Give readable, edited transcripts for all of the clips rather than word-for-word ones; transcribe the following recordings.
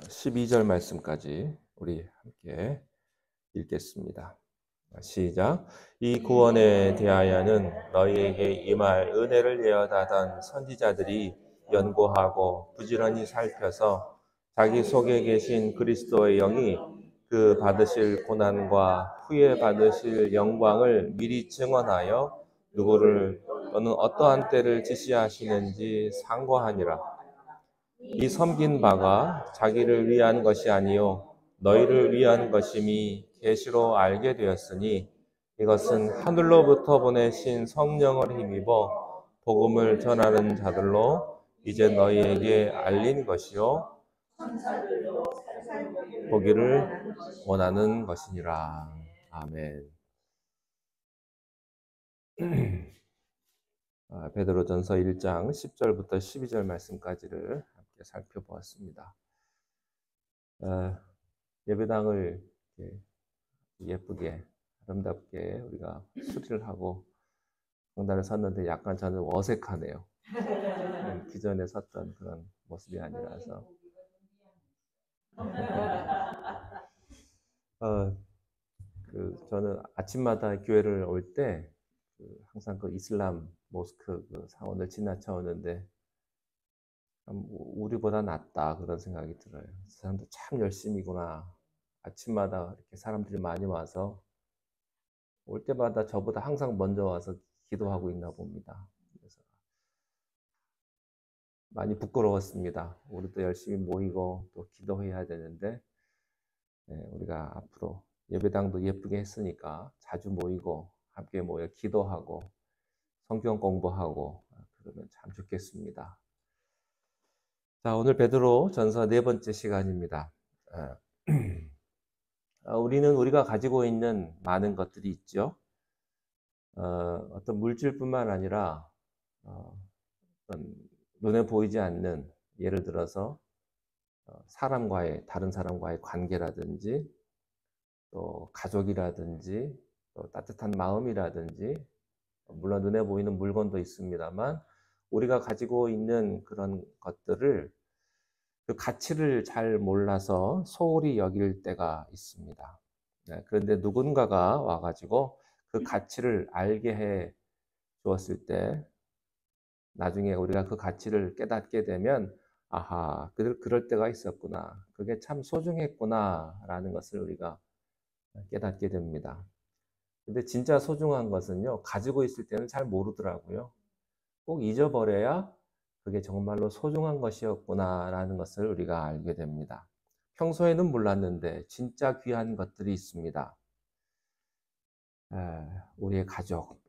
12절 말씀까지 우리 함께 읽겠습니다. 시작. 이 구원에 대하여는 너희에게 임할 은혜를 예언하던 선지자들이 연구하고 부지런히 살펴서 자기 속에 계신 그리스도의 영이 그 받으실 고난과 후에 받으실 영광을 미리 증언하여 누구를 또는 어떠한 때를 지시하시는지 상고하니라. 이 섬긴 바가 자기를 위한 것이 아니요 너희를 위한 것임이 계시로 알게 되었으니 이것은 하늘로부터 보내신 성령을 힘입어 복음을 전하는 자들로 이제 너희에게 알린 것이요 보기를 원하는 것이니라. 아멘. 베드로전서 1장 10절부터 12절 말씀까지를 함께 살펴보았습니다. 예배당을 예쁘게 아름답게 우리가 수리를 하고 강단을 섰는데 약간 저는 어색하네요. 기존에 섰던 그런 모습이 아니라서. 저는 아침마다 교회를 올 때 항상 그 이슬람 모스크 그 사원을 지나쳐 오는데 우리보다 낫다 그런 생각이 들어요. 그 사람들 참 열심이구나. 아침마다 이렇게 사람들이 많이 와서 올 때마다 저보다 항상 먼저 와서 기도하고 있나 봅니다. 그래서 많이 부끄러웠습니다. 우리도 열심히 모이고 또 기도해야 되는데 우리가 앞으로 예배당도 예쁘게 했으니까 자주 모이고 함께 모여 기도하고 성경 공부하고 그러면 참 좋겠습니다. 자, 오늘 베드로 전서 네 번째 시간입니다. 우리는 우리가 가지고 있는 많은 것들이 있죠. 어떤 물질뿐만 아니라 어떤 눈에 보이지 않는, 예를 들어서 다른 사람과의 관계라든지 또 가족이라든지 또 따뜻한 마음이라든지, 물론 눈에 보이는 물건도 있습니다만 우리가 가지고 있는 그런 것들을 그 가치를 잘 몰라서 소홀히 여길 때가 있습니다. 그런데 누군가가 와가지고 그 가치를 알게 해 주었을 때 나중에 우리가 그 가치를 깨닫게 되면 아하, 그럴 때가 있었구나. 그게 참 소중했구나 라는 것을 우리가 깨닫게 됩니다. 근데 진짜 소중한 것은요, 가지고 있을 때는 잘 모르더라고요. 꼭 잊어버려야 그게 정말로 소중한 것이었구나 라는 것을 우리가 알게 됩니다. 평소에는 몰랐는데 진짜 귀한 것들이 있습니다. 우리의 가족,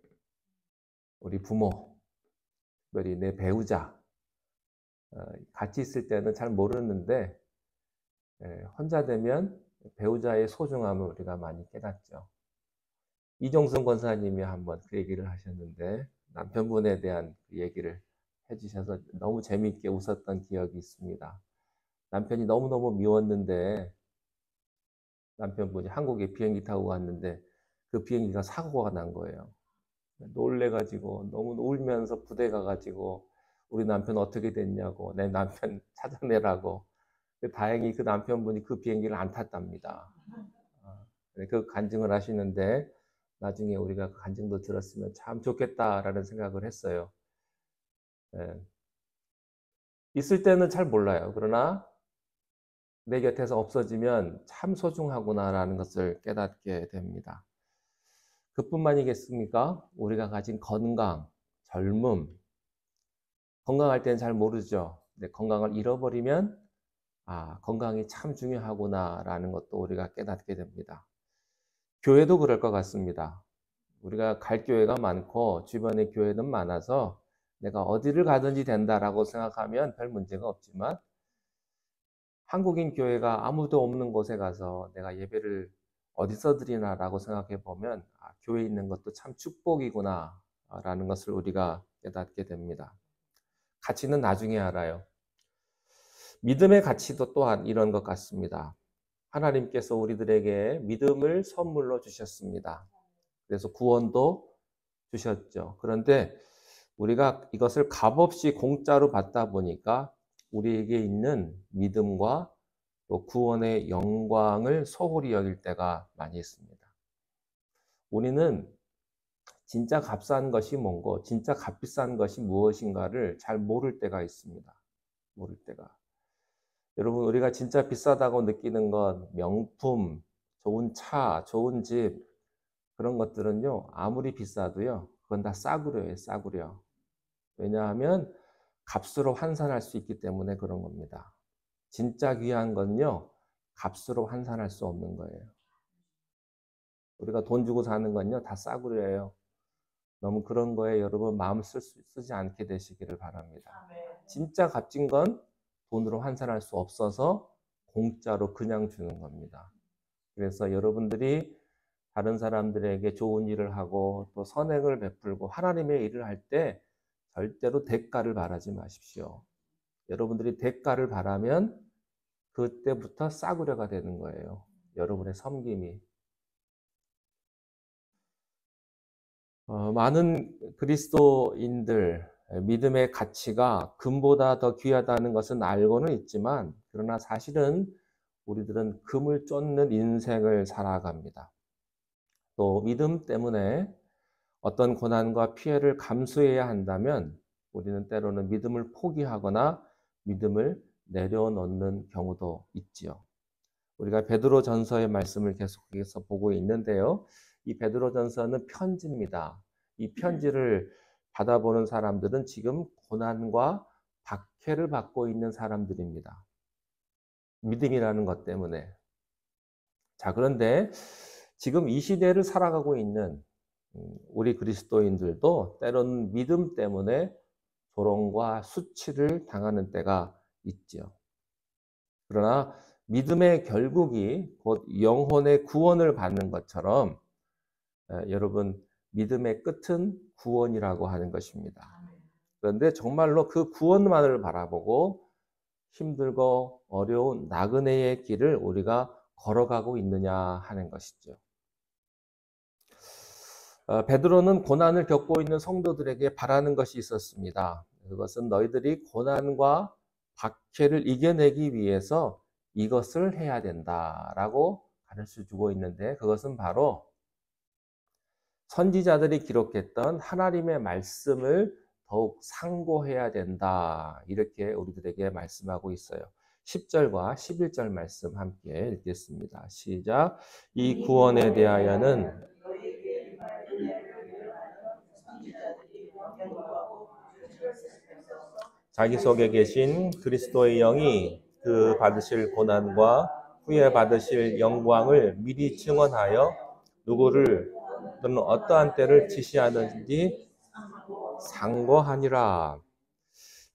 우리 부모, 특별히 내 배우자, 같이 있을 때는 잘 모르는데 혼자 되면 배우자의 소중함을 우리가 많이 깨닫죠. 이종성 권사님이 한번 그 얘기를 하셨는데 남편분에 대한 그 얘기를 해주셔서 너무 재미있게 웃었던 기억이 있습니다. 남편이 너무너무 미웠는데 남편분이 한국에 비행기 타고 갔는데 그 비행기가 사고가 난 거예요. 놀래가지고 너무 울면서 부대 가가지고 우리 남편 어떻게 됐냐고 내 남편 찾아내라고. 다행히 그 남편분이 그 비행기를 안 탔답니다. 그 간증을 하시는데 나중에 우리가 그 간증도 들었으면 참 좋겠다라는 생각을 했어요. 있을 때는 잘 몰라요. 그러나 내 곁에서 없어지면 참 소중하구나라는 것을 깨닫게 됩니다. 그뿐만이겠습니까? 우리가 가진 건강, 젊음, 건강할 때는 잘 모르죠. 근데 건강을 잃어버리면 건강이 참 중요하구나라는 것도 우리가 깨닫게 됩니다. 교회도 그럴 것 같습니다. 우리가 갈 교회가 많고 주변에 교회는 많아서 내가 어디를 가든지 된다라고 생각하면 별 문제가 없지만 한국인 교회가 아무도 없는 곳에 가서 내가 예배를 어디서 드리나라고 생각해 보면 교회에 있는 것도 참 축복이구나 라는 것을 우리가 깨닫게 됩니다. 가치는 나중에 알아요. 믿음의 가치도 또한 이런 것 같습니다. 하나님께서 우리들에게 믿음을 선물로 주셨습니다. 그래서 구원도 주셨죠. 그런데 우리가 이것을 값없이 공짜로 받다 보니까 우리에게 있는 믿음과 또 구원의 영광을 소홀히 여길 때가 많이 있습니다. 우리는 진짜 값싼 것이 뭔고, 진짜 값비싼 것이 무엇인가를 잘 모를 때가 있습니다. 모를 때가. 여러분, 우리가 진짜 비싸다고 느끼는 건 명품, 좋은 차, 좋은 집, 그런 것들은요, 아무리 비싸도요, 그건 다 싸구려예요, 싸구려. 왜냐하면 값으로 환산할 수 있기 때문에 그런 겁니다. 진짜 귀한 건요, 값으로 환산할 수 없는 거예요. 우리가 돈 주고 사는 건요, 다 싸구려예요. 너무 그런 거에 여러분 마음 쓰지 않게 되시기를 바랍니다. 진짜 값진 건 돈으로 환산할 수 없어서 공짜로 그냥 주는 겁니다. 그래서 여러분들이 다른 사람들에게 좋은 일을 하고 또 선행을 베풀고 하나님의 일을 할 때 절대로 대가를 바라지 마십시오. 여러분들이 대가를 바라면 그때부터 싸구려가 되는 거예요. 여러분의 섬김이. 많은 그리스도인들 믿음의 가치가 금보다 더 귀하다는 것은 알고는 있지만 그러나 사실은 우리들은 금을 쫓는 인생을 살아갑니다. 또 믿음 때문에 어떤 고난과 피해를 감수해야 한다면 우리는 때로는 믿음을 포기하거나 믿음을 내려놓는 경우도 있지요. 우리가 베드로전서의 말씀을 계속해서 보고 있는데요. 이 베드로전서는 편지입니다. 이 편지를 받아보는 사람들은 지금 고난과 박해를 받고 있는 사람들입니다. 믿음이라는 것 때문에. 자, 그런데 지금 이 시대를 살아가고 있는 우리 그리스도인들도 때로는 믿음 때문에 조롱과 수치를 당하는 때가 있죠. 그러나 믿음의 결국이 곧 영혼의 구원을 받는 것처럼 여러분 믿음의 끝은 구원이라고 하는 것입니다. 그런데 정말로 그 구원만을 바라보고 힘들고 어려운 나그네의 길을 우리가 걸어가고 있느냐 하는 것이죠. 베드로는 고난을 겪고 있는 성도들에게 바라는 것이 있었습니다. 그것은 너희들이 고난과 박해를 이겨내기 위해서 이것을 해야 된다라고 가르쳐 주고 있는데 그것은 바로 선지자들이 기록했던 하나님의 말씀을 더욱 상고해야 된다. 이렇게 우리들에게 말씀하고 있어요. 10절과 11절 말씀 함께 읽겠습니다. 시작. 이 구원에 대하여는 자기 속에 계신 그리스도의 영이 그 받으실 고난과 후에 받으실 영광을 미리 증언하여 누구를 또는 어떠한 때를 지시하는지 상고하니라.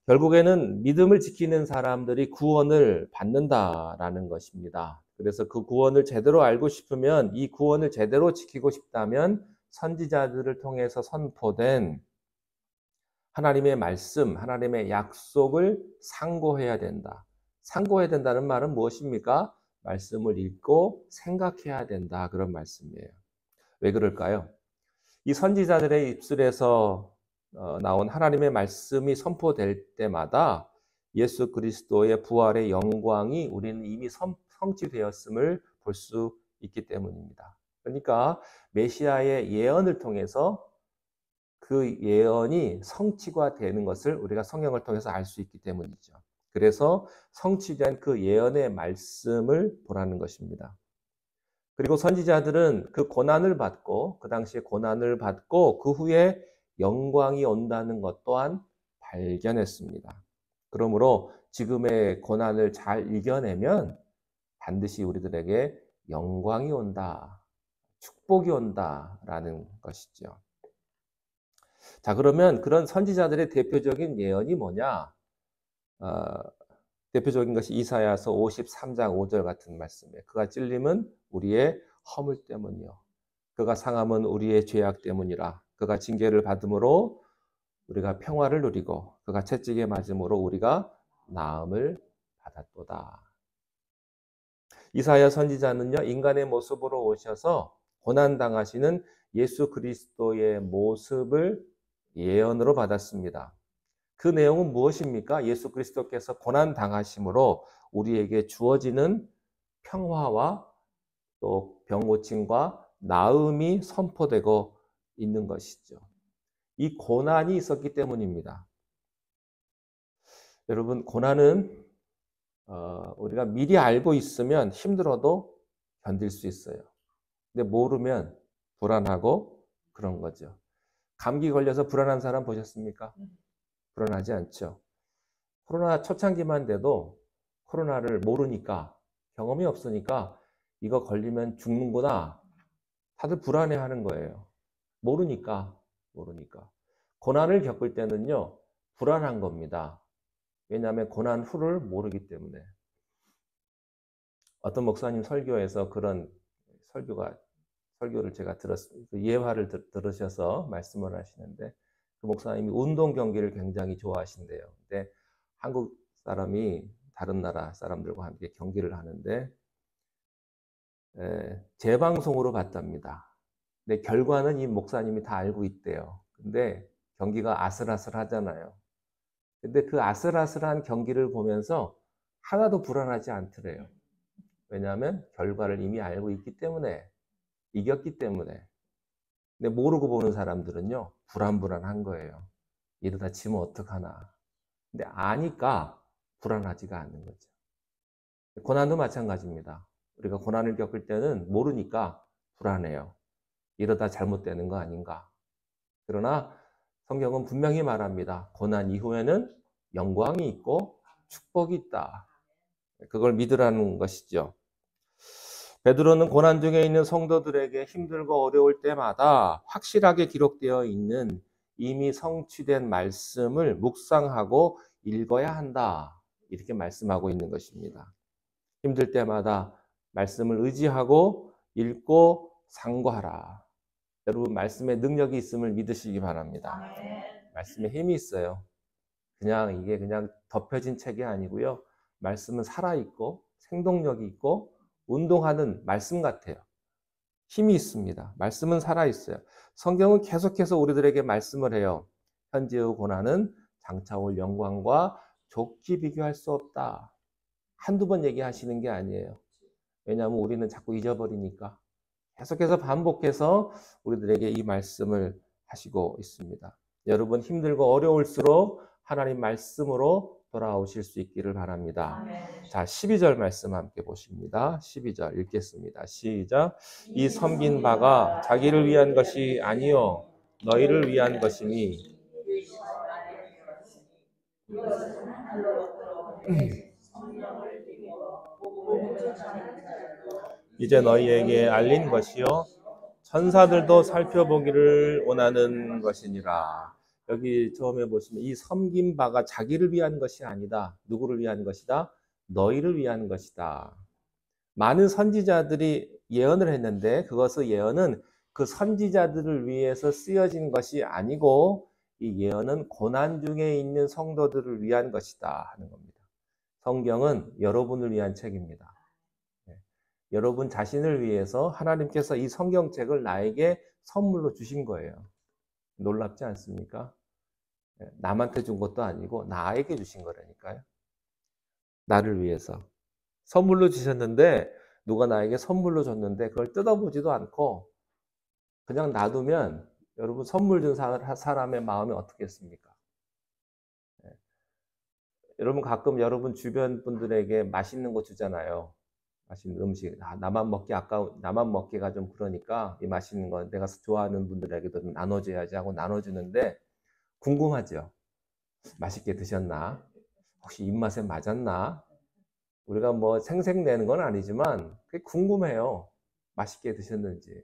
결국에는 믿음을 지키는 사람들이 구원을 받는다라는 것입니다. 그래서 그 구원을 제대로 알고 싶으면 이 구원을 제대로 지키고 싶다면 선지자들을 통해서 선포된 하나님의 말씀, 하나님의 약속을 상고해야 된다. 상고해야 된다는 말은 무엇입니까? 말씀을 읽고 생각해야 된다. 그런 말씀이에요. 왜 그럴까요? 이 선지자들의 입술에서 나온 하나님의 말씀이 선포될 때마다 예수 그리스도의 부활의 영광이 우리는 이미 성취되었음을 볼 수 있기 때문입니다. 그러니까 메시아의 예언을 통해서 그 예언이 성취가 되는 것을 우리가 성경을 통해서 알 수 있기 때문이죠. 그래서 성취된 그 예언의 말씀을 보라는 것입니다. 그리고 선지자들은 그 고난을 받고 그 당시에 고난을 받고 그 후에 영광이 온다는 것 또한 발견했습니다. 그러므로 지금의 고난을 잘 이겨내면 반드시 우리들에게 영광이 온다, 축복이 온다라는 것이죠. 자, 그러면 그런 선지자들의 대표적인 예언이 뭐냐? 대표적인 것이 이사야서 53장 5절 같은 말씀이에요. 그가 찔림은 우리의 허물 때문이요. 그가 상함은 우리의 죄악 때문이라. 그가 징계를 받음으로 우리가 평화를 누리고 그가 채찍에 맞음으로 우리가 나음을 받았도다. 이사야 선지자는요, 인간의 모습으로 오셔서 고난당하시는 예수 그리스도의 모습을 예언으로 받았습니다. 그 내용은 무엇입니까? 예수 그리스도께서 고난 당하심으로 우리에게 주어지는 평화와 또 병 고침과 나음이 선포되고 있는 것이죠. 이 고난이 있었기 때문입니다. 여러분, 고난은 우리가 미리 알고 있으면 힘들어도 견딜 수 있어요. 근데 모르면 불안하고 그런 거죠. 감기 걸려서 불안한 사람 보셨습니까? 불안하지 않죠. 코로나 초창기만 돼도 코로나를 모르니까, 경험이 없으니까 이거 걸리면 죽는구나. 다들 불안해하는 거예요. 모르니까. 고난을 겪을 때는요, 불안한 겁니다. 왜냐하면 고난 후를 모르기 때문에. 어떤 목사님 설교에서 그런 설교를 제가 들었습니다. 그 예화를 들으셔서 말씀을 하시는데, 그 목사님이 운동 경기를 굉장히 좋아하신대요. 근데 한국 사람이 다른 나라 사람들과 함께 경기를 하는데 재방송으로 봤답니다. 근데 결과는 이 목사님이 다 알고 있대요. 근데 경기가 아슬아슬하잖아요. 근데 그 아슬아슬한 경기를 보면서 하나도 불안하지 않더래요. 왜냐하면 결과를 이미 알고 있기 때문에, 이겼기 때문에. 근데 모르고 보는 사람들은요, 불안한 거예요. 이러다 지면 어떡하나. 근데 아니까 불안하지가 않는 거죠. 고난도 마찬가지입니다. 우리가 고난을 겪을 때는 모르니까 불안해요. 이러다 잘못되는 거 아닌가. 그러나 성경은 분명히 말합니다. 고난 이후에는 영광이 있고 축복이 있다. 그걸 믿으라는 것이죠. 베드로는 고난 중에 있는 성도들에게 힘들고 어려울 때마다 확실하게 기록되어 있는 이미 성취된 말씀을 묵상하고 읽어야 한다. 이렇게 말씀하고 있는 것입니다. 힘들 때마다 말씀을 의지하고 읽고 상고하라. 여러분, 말씀에 능력이 있음을 믿으시기 바랍니다. 말씀에 힘이 있어요. 이게 그냥 덮여진 책이 아니고요. 말씀은 살아있고 생동력이 있고 운동하는 말씀 같아요. 힘이 있습니다. 말씀은 살아있어요. 성경은 계속해서 우리들에게 말씀을 해요. 현재의 고난은 장차 올 영광과 좋게 비교할 수 없다. 한두 번 얘기하시는 게 아니에요. 왜냐하면 우리는 자꾸 잊어버리니까. 계속해서 반복해서 우리들에게 이 말씀을 하시고 있습니다. 여러분, 힘들고 어려울수록 하나님 말씀으로 돌아오실 수 있기를 바랍니다. 아멘. 자, 12절 말씀 함께 보십니다. 12절 읽겠습니다. 시작. 이 섬긴 바가 자기를 위한 것이 아니요 너희를 위한 것이니 이제 너희에게 알린 것이요 천사들도 살펴보기를 원하는 것이니라. 여기 처음에 보시면 이 섬긴 바가 자기를 위한 것이 아니다. 누구를 위한 것이다? 너희를 위한 것이다. 많은 선지자들이 예언을 했는데 그것의 예언은 그 선지자들을 위해서 쓰여진 것이 아니고 이 예언은 고난 중에 있는 성도들을 위한 것이다 하는 겁니다. 성경은 여러분을 위한 책입니다. 여러분 자신을 위해서 하나님께서 이 성경책을 나에게 선물로 주신 거예요. 놀랍지 않습니까? 남한테 준 것도 아니고 나에게 주신 거라니까요. 나를 위해서. 선물로 주셨는데 누가 나에게 선물로 줬는데 그걸 뜯어보지도 않고 그냥 놔두면 여러분 선물 준 사람의 마음이 어떻겠습니까? 여러분 가끔 여러분 주변 분들에게 맛있는 거 주잖아요. 맛있는 음식. 나만 먹기가 좀 그러니까 이 맛있는 거 내가 좋아하는 분들에게도 나눠줘야지 하고 나눠주는데 궁금하죠? 맛있게 드셨나? 혹시 입맛에 맞았나? 우리가 뭐 생색내는 건 아니지만 그게 궁금해요. 맛있게 드셨는지.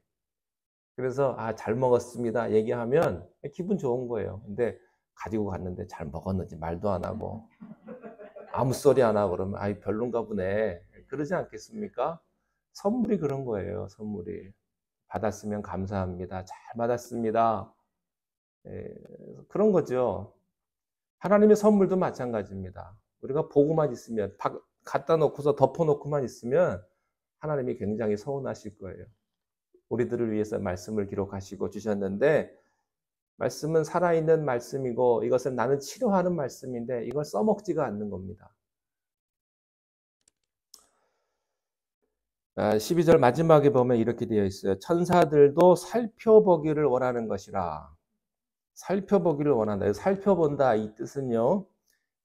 그래서 잘 먹었습니다 얘기하면 기분 좋은 거예요. 근데 가지고 갔는데 잘 먹었는지 말도 안 하고 아무 소리 안 하고 그러면 별론가 보네. 그러지 않겠습니까? 선물이 그런 거예요. 선물이. 받았으면 감사합니다. 잘 받았습니다. 그런 거죠. 하나님의 선물도 마찬가지입니다. 우리가 보고만 있으면 갖다 놓고서 덮어놓고만 있으면 하나님이 굉장히 서운하실 거예요. 우리들을 위해서 말씀을 기록하시고 주셨는데 말씀은 살아있는 말씀이고 이것은 나는 치료하는 말씀인데 이걸 써먹지가 않는 겁니다. 12절 마지막에 보면 이렇게 되어 있어요. 천사들도 살펴보기를 원하는 것이라. 살펴보기를 원한다. 살펴본다 이 뜻은요.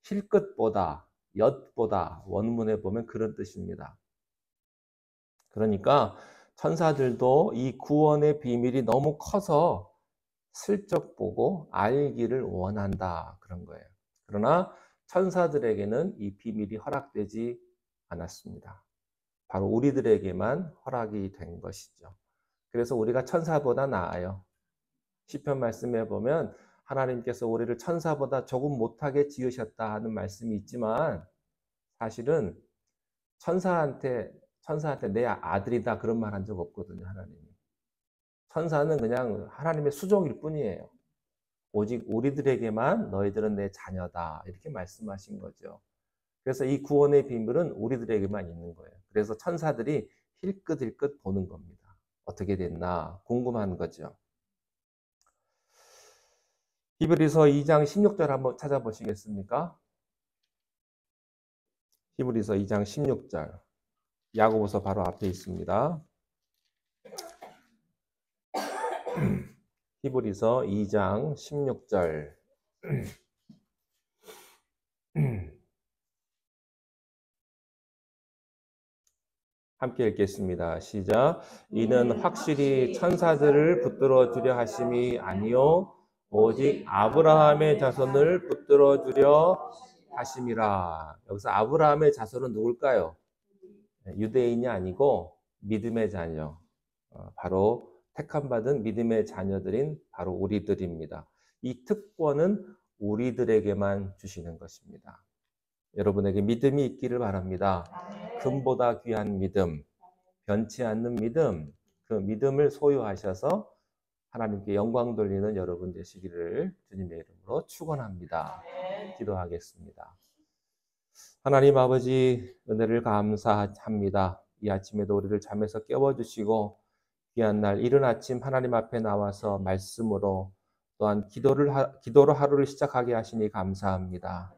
힐끗보다, 엿보다 원문에 보면 그런 뜻입니다. 그러니까 천사들도 이 구원의 비밀이 너무 커서 슬쩍 보고 알기를 원한다. 그런 거예요. 그러나 천사들에게는 이 비밀이 허락되지 않았습니다. 바로 우리들에게만 허락이 된 것이죠. 그래서 우리가 천사보다 나아요. 시편 말씀에 보면 하나님께서 우리를 천사보다 조금 못하게 지으셨다 하는 말씀이 있지만 사실은 천사한테 내 아들이다 그런 말 한 적 없거든요. 하나님이. 천사는 그냥 하나님의 수종일 뿐이에요. 오직 우리들에게만 너희들은 내 자녀다 이렇게 말씀하신 거죠. 그래서 이 구원의 비밀은 우리들에게만 있는 거예요. 그래서 천사들이 힐끗힐끗 보는 겁니다. 어떻게 됐나 궁금한 거죠. 히브리서 2장 16절 한번 찾아보시겠습니까? 히브리서 2장 16절. 야고보서 바로 앞에 있습니다. 히브리서 2장 16절. 함께 읽겠습니다. 시작. 이는 확실히 천사들을 붙들어 주려 하심이 아니요 오직 아브라함의 자손을 붙들어 주려 하심이라. 여기서 아브라함의 자손은 누굴까요? 유대인이 아니고 믿음의 자녀. 바로 택함받은 믿음의 자녀들인 바로 우리들입니다. 이 특권은 우리들에게만 주시는 것입니다. 여러분에게 믿음이 있기를 바랍니다. 금보다 귀한 믿음, 변치 않는 믿음, 그 믿음을 소유하셔서 하나님께 영광 돌리는 여러분 되시기를 주님의 이름으로 축원합니다. 기도하겠습니다. 하나님 아버지 은혜를 감사합니다. 이 아침에도 우리를 잠에서 깨워주시고 귀한 날 이른 아침 하나님 앞에 나와서 말씀으로 또한 기도로 하루를 시작하게 하시니 감사합니다.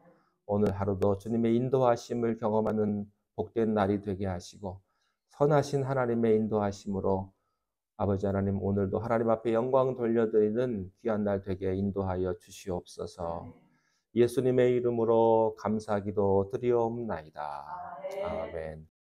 오늘 하루도 주님의 인도하심을 경험하는 복된 날이 되게 하시고 선하신 하나님의 인도하심으로 아버지 하나님 오늘도 하나님 앞에 영광 돌려드리는 귀한 날 되게 인도하여 주시옵소서. 예수님의 이름으로 감사기도 드리옵나이다. 아멘.